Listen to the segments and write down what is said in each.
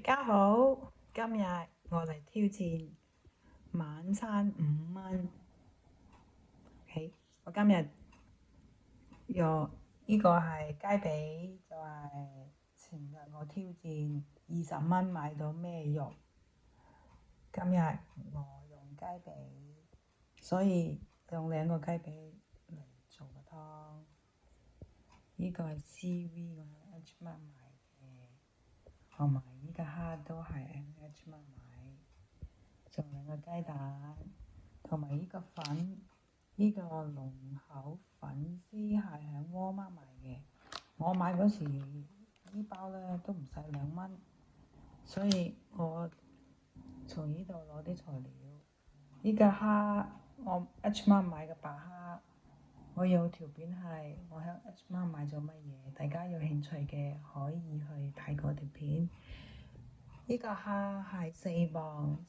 家好，今日我嚟挑戰晚餐5蚊。我今日用呢個係雞髀，就係前日我挑戰20蚊買到咩肉。今日我用雞髀，所以用2個雞髀嚟做個湯。呢個係 CV， 我喺 H Mart 買嘅，同埋呢個蝦都係喺 H Mart 買。仲有2個雞蛋，同埋呢個粉，呢個龍口粉絲係喺 Walmart 買嘅。我買嗰時呢包咧都唔使2蚊，所以我從呢度攞啲材料。呢個蝦我 H Mart 買嘅白蝦，我有條片係我喺 H Mart 買咗乜嘢，大家有興趣嘅可以去睇嗰條片。呢個蝦係4磅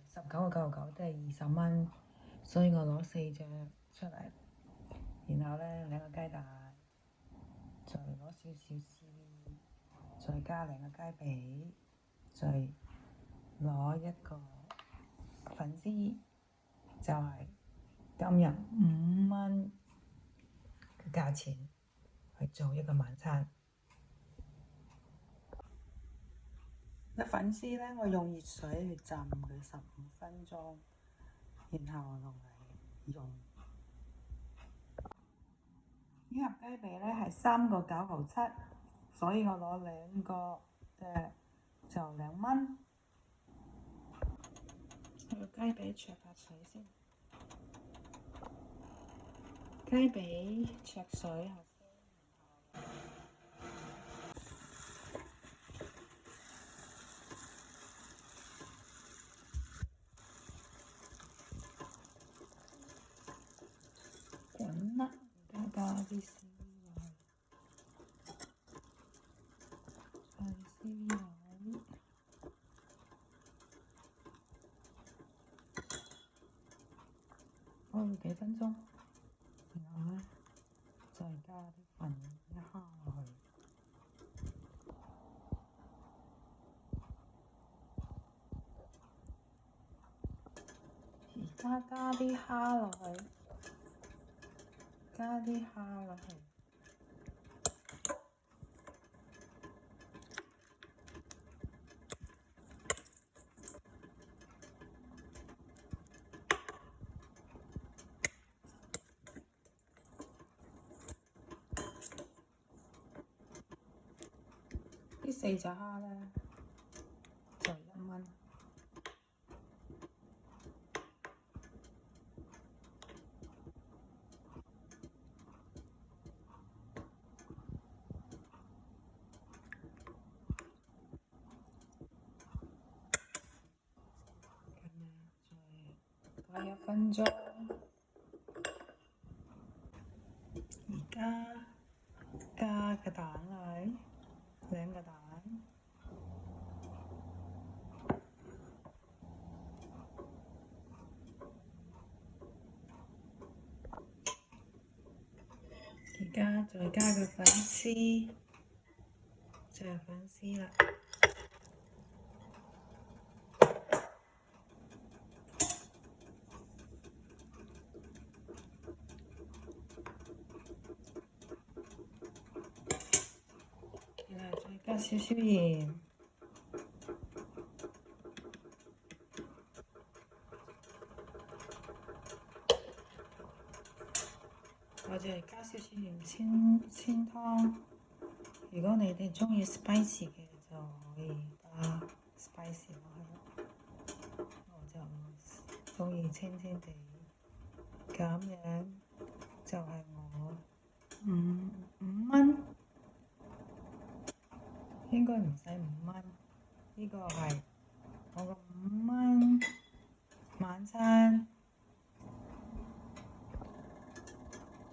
，19.99都係20蚊，所以我攞4隻出嚟。然後咧2個雞蛋，再攞少少 CV， 再加2個雞髀，再攞1個粉絲，就係今日5蚊嘅價錢去做一個晚餐。粉絲咧，我用熱水去浸佢15分鐘，然後落嚟用。呢盒雞髀咧係3.97，所以我攞2個嘅就2蚊。個雞髀焯下水先，雞髀焯水下先，滾啦，而家加啲 CV 落去，加啲 CV 落去，煲幾分鐘，然後咧再加啲粉一蝦落去。而家加啲蝦落去，加啲蝦落去。呢4隻蝦咧就1蚊。再1分鐘，而家加個蛋落去，2個蛋，而家再加個粉絲，就係粉絲啦。然後再加少少鹽，我就係加少少鹽清湯。如果你哋鍾意 spicy 嘅就可以加 spicy 落去，我就鍾意清清地。咁樣就係我五蚊，應該唔使5蚊。呢個係我個5蚊晚餐，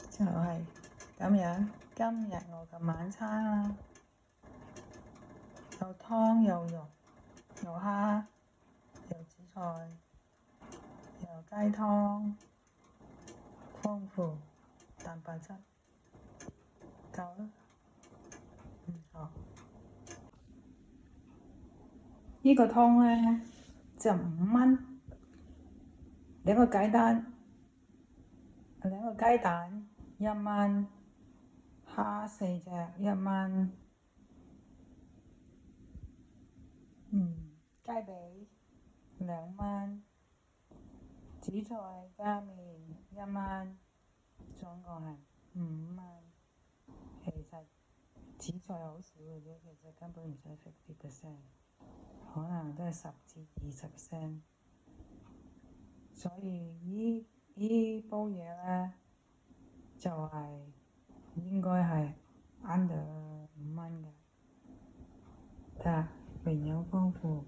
就係咁樣。今日我嘅晚餐啦，有湯有肉有蝦有紫菜有雞湯，豐富蛋白質，夠啦。好。呢個湯咧就5蚊，兩個雞蛋1蚊，蝦4隻1蚊，雞髀2蚊，紫菜加麵1蚊，總共係5蚊。其實紫菜好少嘅啫，其實根本唔使50%，可能都係10至20%。所以呢煲嘢咧就係應該係 under 5蚊嘅，睇下營養豐富。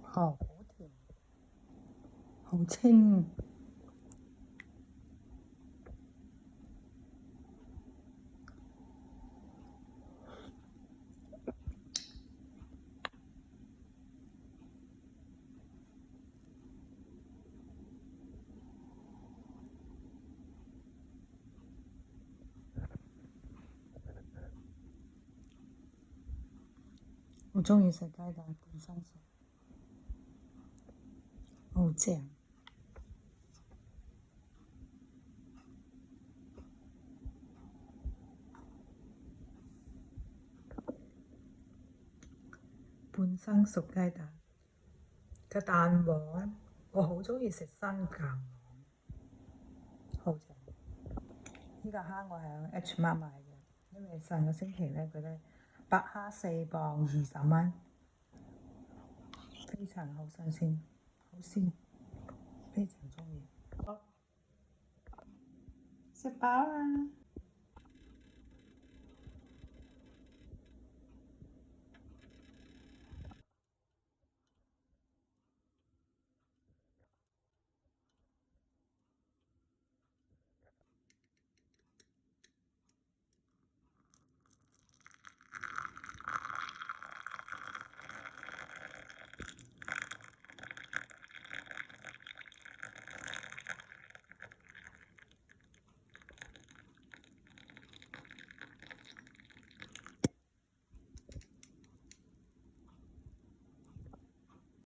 好甜，好清。我鍾意食雞蛋半生熟，好正。半生熟雞蛋個蛋黃，我好鍾意食新蛋黃，好正。呢個蝦我係喺 H Mart 買嘅，因為上個星期咧佢哋白蝦4磅20蚊，非常好新鮮，好鮮，非常鍾意。好，食飽啦〜